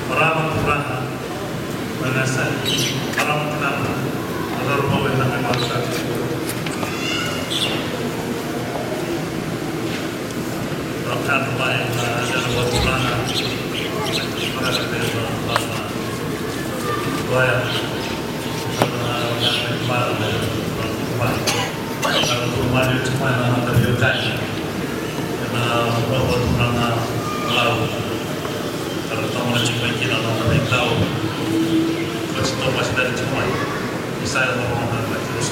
maraming furaha na nasa maraming nama nagorumawin na may mga Rakan rumah yang ada buat furaha para kita lama doa kalau rumah dia cuma nama terbiukan karena bahwa furaha lalu kalau tamu lagi baik kita nama tahu pasti tahu pasti dari cuma misalnya orang terus